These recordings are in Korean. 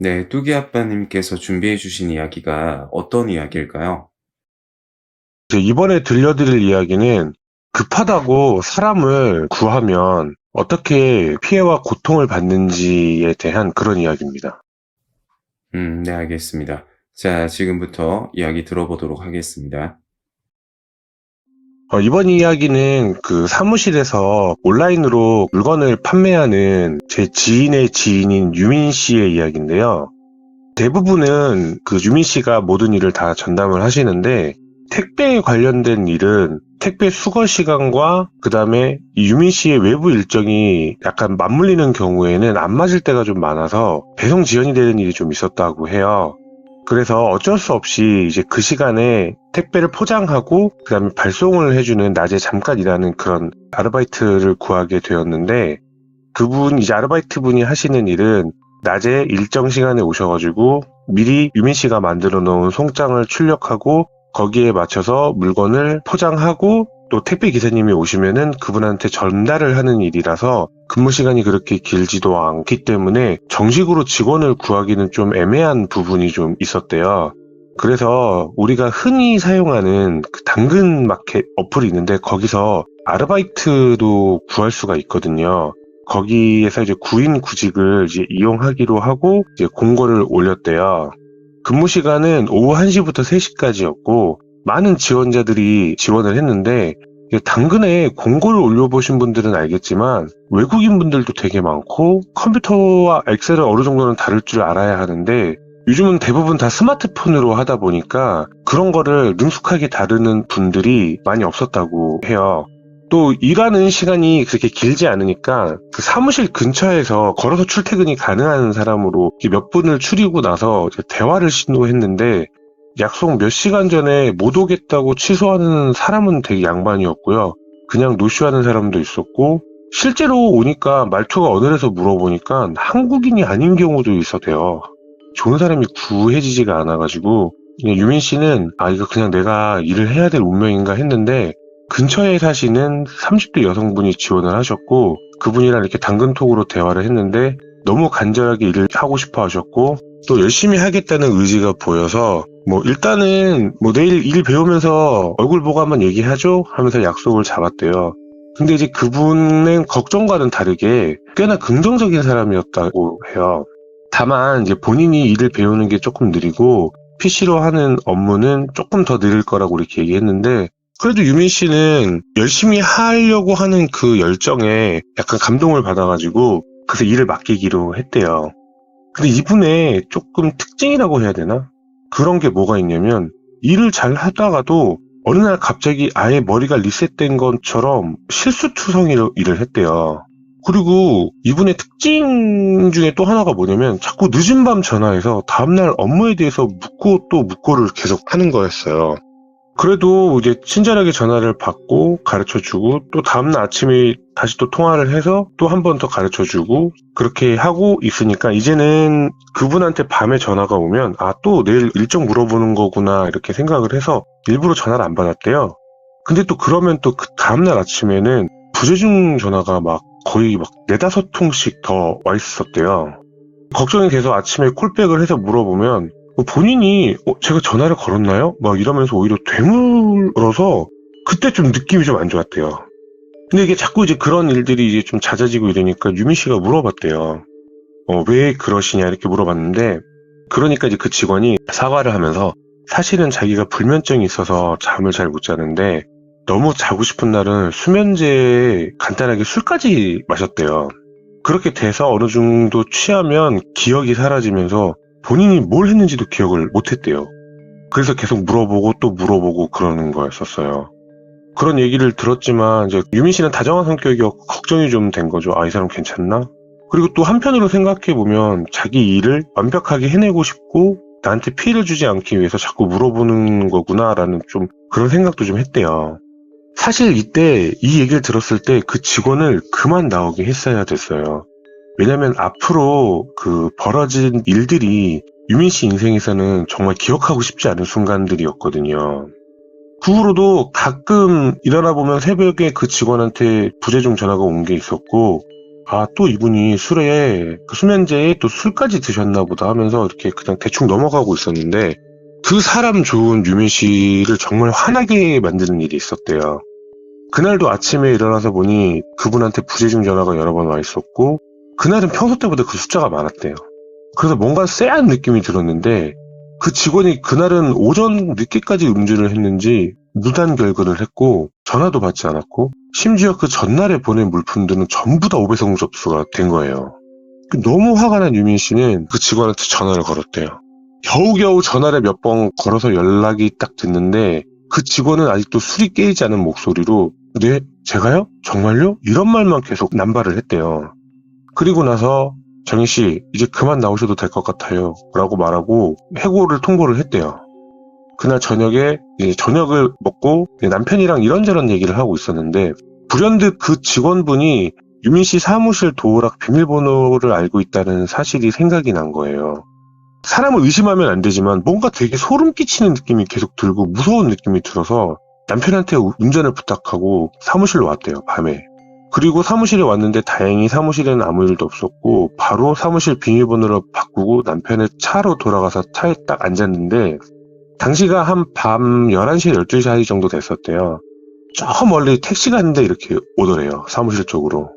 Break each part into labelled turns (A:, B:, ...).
A: 네, 뚜기 아빠님께서 준비해 주신 이야기가 어떤 이야기일까요?
B: 이번에 들려드릴 이야기는 급하다고 사람을 구하면 어떻게 피해와 고통을 받는지에 대한 그런 이야기입니다.
A: 네, 알겠습니다. 자, 지금부터 이야기 들어보도록 하겠습니다.
B: 이번 이야기는 그 사무실에서 온라인으로 물건을 판매하는 제 지인의 지인인 유민 씨의 이야기인데요. 대부분은 그 유민 씨가 모든 일을 다 전담을 하시는데 택배에 관련된 일은 택배 수거 시간과 그 다음에 이 유민 씨의 외부 일정이 약간 맞물리는 경우에는 안 맞을 때가 좀 많아서 배송 지연이 되는 일이 좀 있었다고 해요. 그래서 어쩔 수 없이 이제 그 시간에 택배를 포장하고 그 다음에 발송을 해주는 낮에 잠깐 일하는 그런 아르바이트를 구하게 되었는데 이제 아르바이트 분이 하시는 일은 낮에 일정 시간에 오셔가지고 미리 유민 씨가 만들어 놓은 송장을 출력하고 거기에 맞춰서 물건을 포장하고 또 택배 기사님이 오시면은 그분한테 전달을 하는 일이라서 근무 시간이 그렇게 길지도 않기 때문에 정식으로 직원을 구하기는 좀 애매한 부분이 좀 있었대요. 그래서 우리가 흔히 사용하는 그 당근 마켓 어플이 있는데 거기서 아르바이트도 구할 수가 있거든요. 거기에서 이제 구인 구직을 이제 이용하기로 하고 이제 공고를 올렸대요. 근무 시간은 오후 1시부터 3시까지였고 많은 지원자들이 지원을 했는데 당근에 공고를 올려보신 분들은 알겠지만 외국인 분들도 되게 많고 컴퓨터와 엑셀을 어느 정도는 다룰 줄 알아야 하는데 요즘은 대부분 다 스마트폰으로 하다 보니까 그런 거를 능숙하게 다루는 분들이 많이 없었다고 해요. 또 일하는 시간이 그렇게 길지 않으니까 그 사무실 근처에서 걸어서 출퇴근이 가능한 사람으로 몇 분을 추리고 나서 이제 대화를 시도했는데 약속 몇 시간 전에 못 오겠다고 취소하는 사람은 되게 양반이었고요. 그냥 노쇼하는 사람도 있었고 실제로 오니까 말투가 어눌해서 물어보니까 한국인이 아닌 경우도 있었대요. 좋은 사람이 구해지지가 않아가지고 그냥 유민 씨는 이거 그냥 내가 일을 해야 될 운명인가 했는데 근처에 사시는 30대 여성분이 지원을 하셨고 그분이랑 이렇게 당근톡으로 대화를 했는데 너무 간절하게 일을 하고 싶어 하셨고 또 열심히 하겠다는 의지가 보여서 일단은 내일 일 배우면서 얼굴 보고 한번 얘기하죠 하면서 약속을 잡았대요. 근데 이제 그분은 걱정과는 다르게 꽤나 긍정적인 사람이었다고 해요. 다만 이제 본인이 일을 배우는 게 조금 느리고 PC로 하는 업무는 조금 더 느릴 거라고 이렇게 얘기했는데 그래도 유민 씨는 열심히 하려고 하는 그 열정에 약간 감동을 받아가지고 그래서 일을 맡기기로 했대요. 근데 이분의 조금 특징이라고 해야 되나? 그런 게 뭐가 있냐면 일을 잘 하다가도 어느 날 갑자기 아예 머리가 리셋된 것처럼 실수투성이로 일을 했대요. 그리고 이분의 특징 중에 또 하나가 뭐냐면 자꾸 늦은 밤 전화해서 다음날 업무에 대해서 묻고 또 묻고를 계속 하는 거였어요. 그래도 이제 친절하게 전화를 받고 가르쳐주고 또 다음날 아침에 다시 또 통화를 해서 또 한 번 더 가르쳐주고 그렇게 하고 있으니까 이제는 그분한테 밤에 전화가 오면 또 내일 일정 물어보는 거구나 이렇게 생각을 해서 일부러 전화를 안 받았대요. 근데 또 그러면 또 그 다음날 아침에는 부재중 전화가 거의 4-5통씩 더 와 있었대요. 걱정이 돼서 아침에 콜백을 해서 물어보면 본인이 제가 전화를 걸었나요? 이러면서 오히려 되물어서 그때 좀 느낌이 좀 안 좋았대요. 근데 이게 자꾸 이제 그런 일들이 이제 좀 잦아지고 이러니까 유민 씨가 물어봤대요. 왜 그러시냐 이렇게 물어봤는데 그러니까 이제 그 직원이 사과를 하면서 사실은 자기가 불면증이 있어서 잠을 잘 못 자는데 너무 자고 싶은 날은 수면제에 간단하게 술까지 마셨대요. 그렇게 돼서 어느 정도 취하면 기억이 사라지면서 본인이 뭘 했는지도 기억을 못했대요. 그래서 계속 물어보고 또 물어보고 그러는 거였었어요. 그런 얘기를 들었지만 이제 유민 씨는 다정한 성격이었고 걱정이 좀 된 거죠. 이 사람 괜찮나? 그리고 또 한편으로 생각해보면 자기 일을 완벽하게 해내고 싶고 나한테 피해를 주지 않기 위해서 자꾸 물어보는 거구나라는 좀 그런 생각도 좀 했대요. 사실 이때 이 얘기를 들었을 때 그 직원을 그만 나오게 했어야 됐어요. 왜냐면 앞으로 그 벌어진 일들이 유민 씨 인생에서는 정말 기억하고 싶지 않은 순간들이었거든요. 그 후로도 가끔 일어나 보면 새벽에 그 직원한테 부재중 전화가 온 게 있었고 또 이분이 술에, 그 수면제에 또 술까지 드셨나 보다 하면서 이렇게 그냥 대충 넘어가고 있었는데, 그 사람 좋은 유민 씨를 정말 화나게 만드는 일이 있었대요. 그날도 아침에 일어나서 보니 그분한테 부재중 전화가 여러 번 와 있었고, 그날은 평소 때보다 그 숫자가 많았대요. 그래서 뭔가 쎄한 느낌이 들었는데, 그 직원이 그날은 오전 늦게까지 음주를 했는지 무단 결근을 했고, 전화도 받지 않았고, 심지어 그 전날에 보낸 물품들은 전부 다 5배송 접수가 된 거예요. 너무 화가 난 유민 씨는 그 직원한테 전화를 걸었대요. 겨우겨우 전화를 몇 번 걸어서 연락이 딱 됐는데, 그 직원은 아직도 술이 깨이지 않은 목소리로 네? 제가요? 정말요? 이런 말만 계속 남발을 했대요. 그리고 나서 정희씨 이제 그만 나오셔도 될 것 같아요 라고 말하고 해고를 통보를 했대요. 그날 저녁에 이제 저녁을 먹고 남편이랑 이런저런 얘기를 하고 있었는데, 불현듯 그 직원분이 유민씨 사무실 도어락 비밀번호를 알고 있다는 사실이 생각이 난 거예요. 사람을 의심하면 안 되지만 뭔가 되게 소름 끼치는 느낌이 계속 들고 무서운 느낌이 들어서 남편한테 운전을 부탁하고 사무실로 왔대요, 밤에. 그리고 사무실에 왔는데 다행히 사무실에는 아무 일도 없었고 바로 사무실 비밀번호를 바꾸고 남편의 차로 돌아가서 차에 딱 앉았는데, 당시가 한 밤 11시, 12시 사이 정도 됐었대요. 저 멀리 택시가 있는데 이렇게 오더래요, 사무실 쪽으로.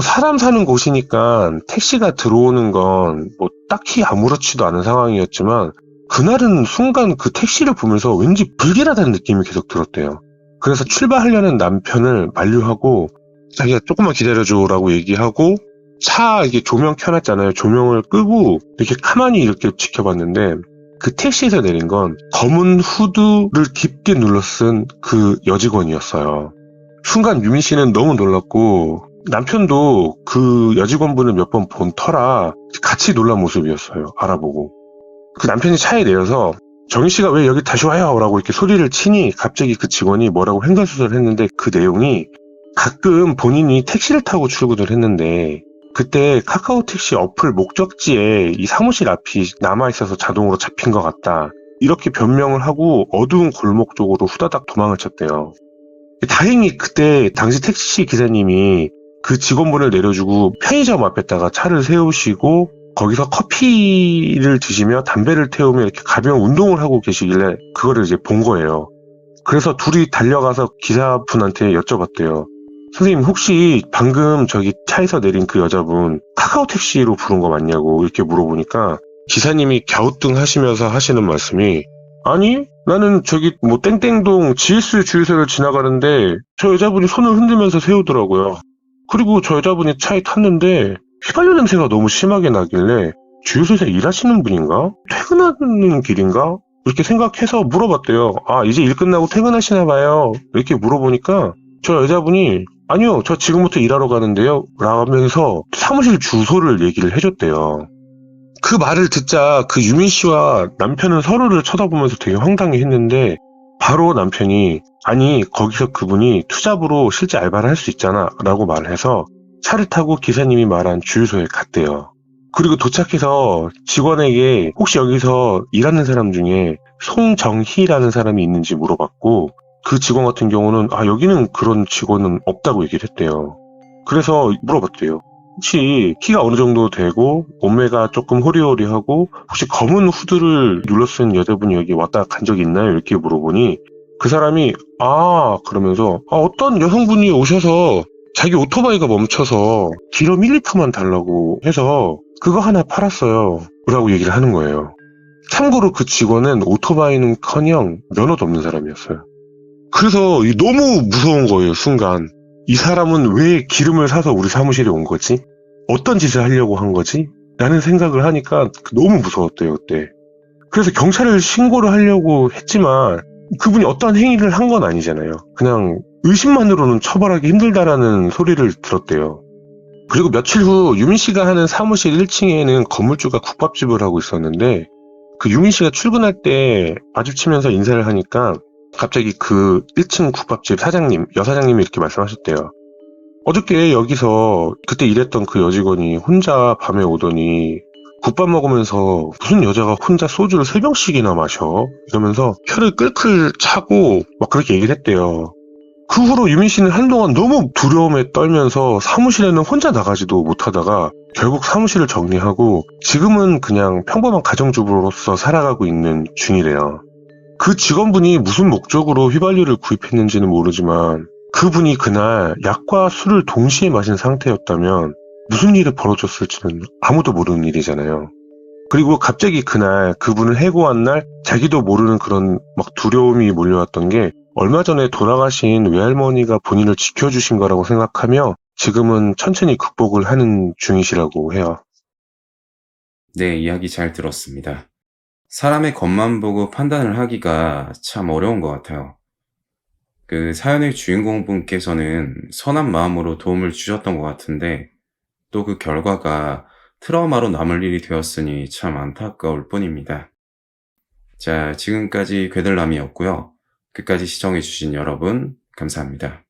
B: 사람 사는 곳이니까 택시가 들어오는 건 딱히 아무렇지도 않은 상황이었지만, 그날은 순간 그 택시를 보면서 왠지 불길하다는 느낌이 계속 들었대요. 그래서 출발하려는 남편을 만류하고 자기가 조금만 기다려줘라고 얘기하고, 차 이게 조명 켜놨잖아요. 조명을 끄고 이렇게 가만히 이렇게 지켜봤는데, 그 택시에서 내린 건 검은 후드를 깊게 눌러쓴 그 여직원이었어요. 순간 유민 씨는 너무 놀랐고, 남편도 그 여직원분을 몇 번 본 터라 같이 놀란 모습이었어요. 알아보고. 그 남편이 차에 내려서 정희 씨가 왜 여기 다시 와요? 라고 이렇게 소리를 치니 갑자기 그 직원이 뭐라고 횡설수설 했는데, 그 내용이 가끔 본인이 택시를 타고 출근을 했는데 그때 카카오 택시 어플 목적지에 이 사무실 앞이 남아있어서 자동으로 잡힌 것 같다, 이렇게 변명을 하고 어두운 골목 쪽으로 후다닥 도망을 쳤대요. 다행히 그때 당시 택시 기사님이 그 직원분을 내려주고 편의점 앞에다가 차를 세우시고 거기서 커피를 드시며 담배를 태우며 이렇게 가벼운 운동을 하고 계시길래 그거를 이제 본 거예요. 그래서 둘이 달려가서 기사분한테 여쭤봤대요. 선생님, 혹시 방금 저기 차에서 내린 그 여자분 카카오 택시로 부른 거 맞냐고 이렇게 물어보니까 기사님이 갸우뚱하시면서 하시는 말씀이, 아니 나는 저기 땡땡동 GS 주유소를 지나가는데 저 여자분이 손을 흔들면서 세우더라고요. 그리고 저 여자분이 차에 탔는데 휘발유 냄새가 너무 심하게 나길래 주유소에서 일하시는 분인가? 퇴근하는 길인가? 이렇게 생각해서 물어봤대요. 이제 일 끝나고 퇴근하시나 봐요. 이렇게 물어보니까 저 여자분이 아니요, 저 지금부터 일하러 가는데요 라면서 사무실 주소를 얘기를 해줬대요. 그 말을 듣자 그 유민 씨와 남편은 서로를 쳐다보면서 되게 황당해했는데, 바로 남편이 아니 거기서 그분이 투잡으로 실제 알바를 할 수 있잖아 라고 말을 해서 차를 타고 기사님이 말한 주유소에 갔대요. 그리고 도착해서 직원에게 혹시 여기서 일하는 사람 중에 송정희라는 사람이 있는지 물어봤고, 그 직원 같은 경우는 여기는 그런 직원은 없다고 얘기를 했대요. 그래서 물어봤대요. 혹시 키가 어느 정도 되고 몸매가 조금 호리호리하고 혹시 검은 후드를 눌러쓴 여자분이 여기 왔다 간 적 있나요? 이렇게 물어보니 그 사람이 그러면서 어떤 여성분이 오셔서 자기 오토바이가 멈춰서 기름 1리터만 달라고 해서 그거 하나 팔았어요 라고 얘기를 하는 거예요. 참고로 그 직원은 오토바이는커녕 면허도 없는 사람이었어요. 그래서 너무 무서운 거예요, 순간. 이 사람은 왜 기름을 사서 우리 사무실에 온 거지? 어떤 짓을 하려고 한 거지? 라는 생각을 하니까 너무 무서웠대요, 그때. 그래서 경찰을 신고를 하려고 했지만 그분이 어떠한 행위를 한 건 아니잖아요. 그냥 의심만으로는 처벌하기 힘들다라는 소리를 들었대요. 그리고 며칠 후 유민 씨가 하는 사무실 1층에는 건물주가 국밥집을 하고 있었는데, 그 유민 씨가 출근할 때 마주치면서 인사를 하니까 갑자기 그 1층 국밥집 사장님, 여사장님이 이렇게 말씀하셨대요. 어저께 여기서 그때 일했던 그 여직원이 혼자 밤에 오더니 국밥 먹으면서 무슨 여자가 혼자 소주를 3병씩이나 마셔? 이러면서 혀를 끌끌 차고 막 그렇게 얘기를 했대요. 그 후로 유민 씨는 한동안 너무 두려움에 떨면서 사무실에는 혼자 나가지도 못하다가 결국 사무실을 정리하고 지금은 그냥 평범한 가정주부로서 살아가고 있는 중이래요. 그 직원분이 무슨 목적으로 휘발유를 구입했는지는 모르지만 그분이 그날 약과 술을 동시에 마신 상태였다면 무슨 일이 벌어졌을지는 아무도 모르는 일이잖아요. 그리고 갑자기 그날 그분을 해고한 날 자기도 모르는 그런 막 두려움이 몰려왔던 게 얼마 전에 돌아가신 외할머니가 본인을 지켜주신 거라고 생각하며 지금은 천천히 극복을 하는 중이시라고 해요.
A: 네, 이야기 잘 들었습니다. 사람의 겉만 보고 판단을 하기가 참 어려운 것 같아요. 그 사연의 주인공분께서는 선한 마음으로 도움을 주셨던 것 같은데 또 그 결과가 트라우마로 남을 일이 되었으니 참 안타까울 뿐입니다. 자, 지금까지 괴들남이었고요. 끝까지 시청해주신 여러분, 감사합니다.